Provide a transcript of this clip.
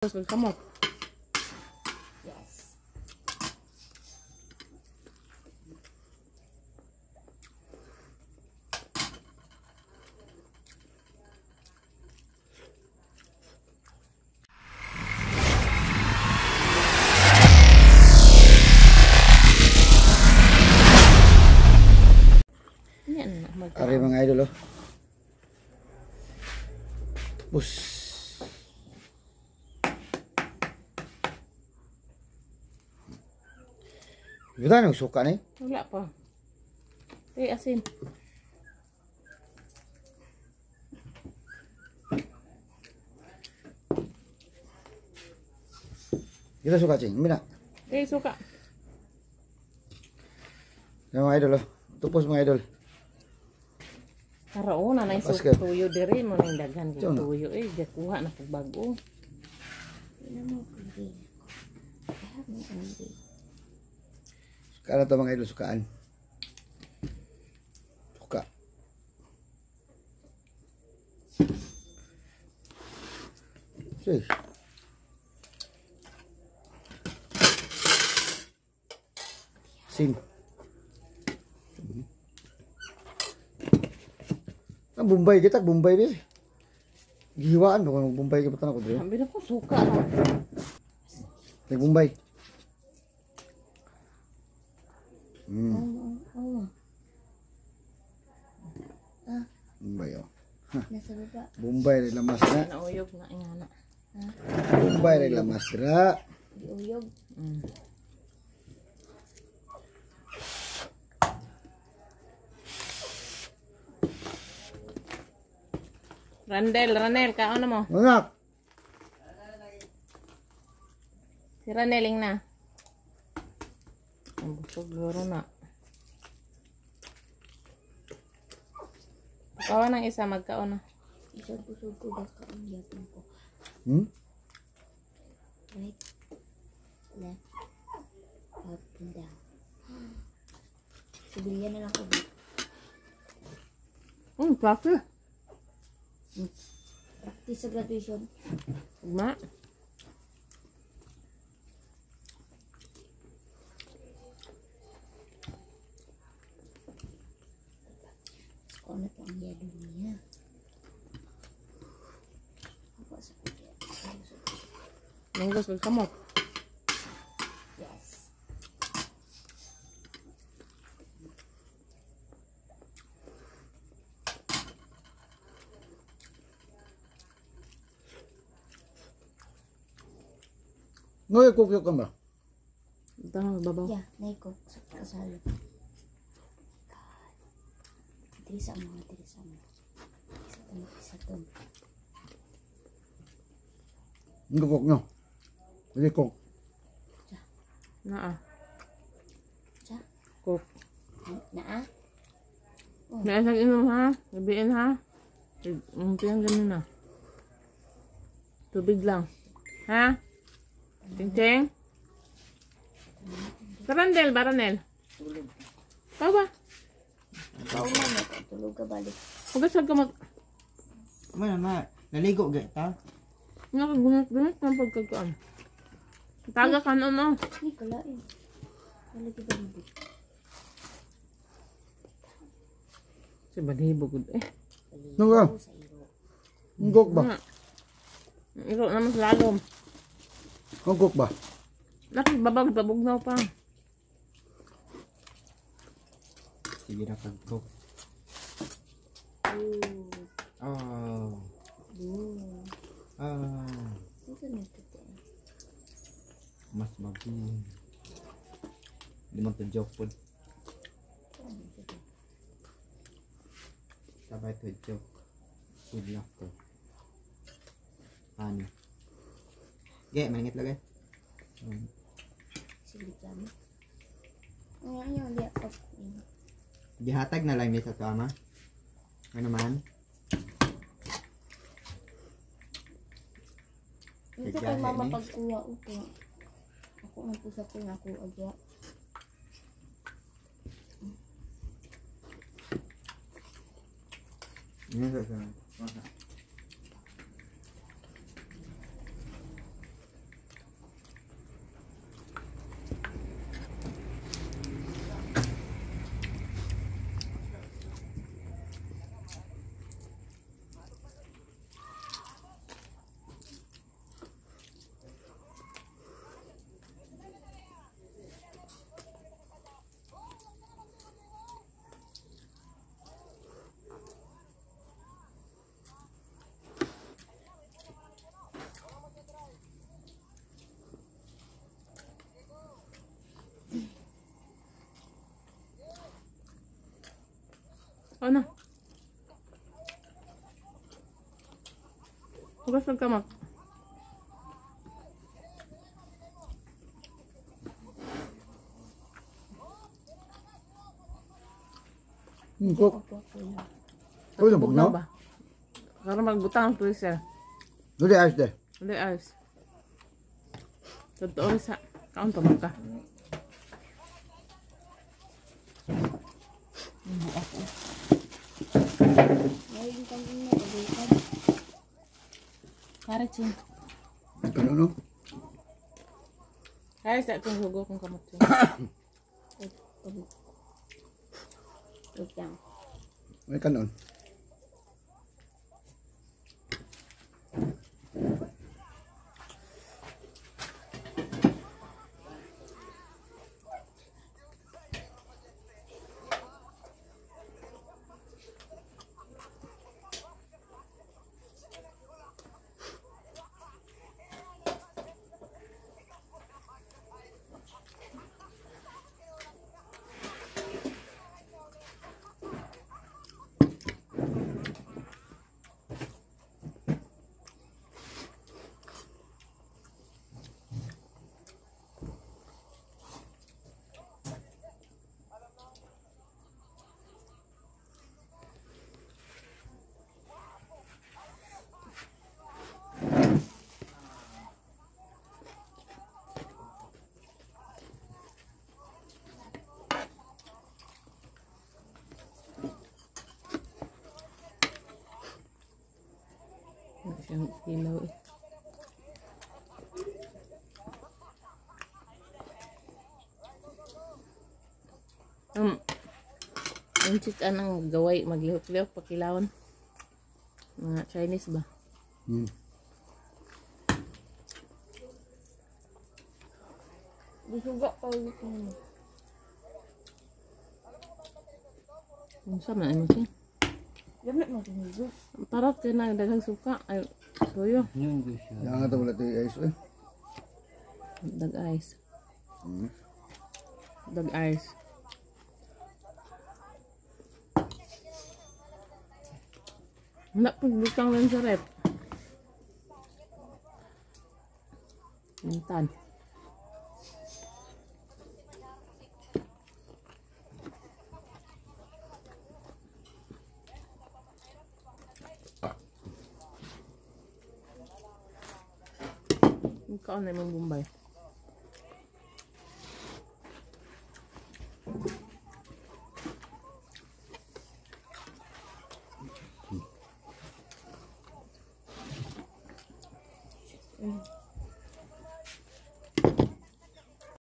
Kamot. Yes. Yan. Ari mga idol oh. Bus. Ganda nung suka ni. Wala pa. Asin. Kita suka cing, mina. Suka. Yung mga idol oh. Tupos mga idol. Karaon na yung Basket. tuyo diri mo nang daghan Tiyon. tuyo gakuha na pag bago. Kala to mga idol sukaan. Suka. Sige. Sim. Ang Bombay kita, Bombay ni. Gihiwaan mo kung Bombay ka patan ako dre. Sabi na ko suka na. Nag Bombay. Oh. Bombay oh. Nasa baba. Bombay rin lamas na. Nauyog na ingana. Bombay rin lamas dra. Uyog. Ranel, kaon na mo. Ngak. Si Raneling na. Ang busog loro na. Kaon ng isa, magkaon na. Isog-usog ko baka ang yapon ko. Right. Left. Up and down. Sibilyan na lang ko. Klase. Practice sa graduation. Ugma. Kung ano po ang yado niya. Apa sa kanya? Manggos kag kamot. Yes. Ngoy kukyok ka ba? Ito na babaw. Yeah, naiko sa kasalo. Diri sa mga. Isa to. Ang kok nyo. Hindi kok. Naa. Cha? Kok. Naa? Naisag inom ha. Gabiin ha. Umpiang ganun na. Tubig lang. Ha? Ting-ting? Ranel ba, Ranel? Tulog. Ikaw ba? Kauna na. Tulog ka balik. Hugasag ka mag... Mana na, naligo gay ta. Nakagunit-gunit ng pagkakaan. Taga ka no, no? Ay, kalain. Nalagi ba hindi? Si Balibog. Nung ka? Sa iro. Ang kok ba? Ikaw naman sa lalom. Ang kok ba? Nakibabag, babugnaw pa. Sige na pagtok. Oh. Ito na ito. Mas bagus. Di mo to joke po. Sabay to joke. Good luck to. Ano? Gaya, maningit lagi. Sige kami. Ngayon yung liyak ko. Dihatag na lang ni sa tama. Ano naman? Ito kay mama pagkuha ko. Ako ang pusa ko na ako agya. Ini sa Hugas ng kamot. Cook. Uy, nabog na. ba? Para magbutang ang freezer. Duli ayos de. Hindi ayos. Totoo sa kaon pa ka. Ngayon kang ina, pagkakad. Karachin. Kano no? Ayos sa itong hugo kong kamot. Wait lang. May kanon. Hindi siyang ilaw eh. Yung chika ng gaway, maglihok-lihok, pakilawan. Mga Chinese ba? Disuga pa ulit mo. Kung saan na ano siya? Gamit mo tinigo. Parang kaya dagang suka. Ay, tuyo. Yang nga ito wala ito ayos eh. Dag ice. Dag ice. Wala pagbutang lang sa rep. Mintan. Ikaw na yung Bombay.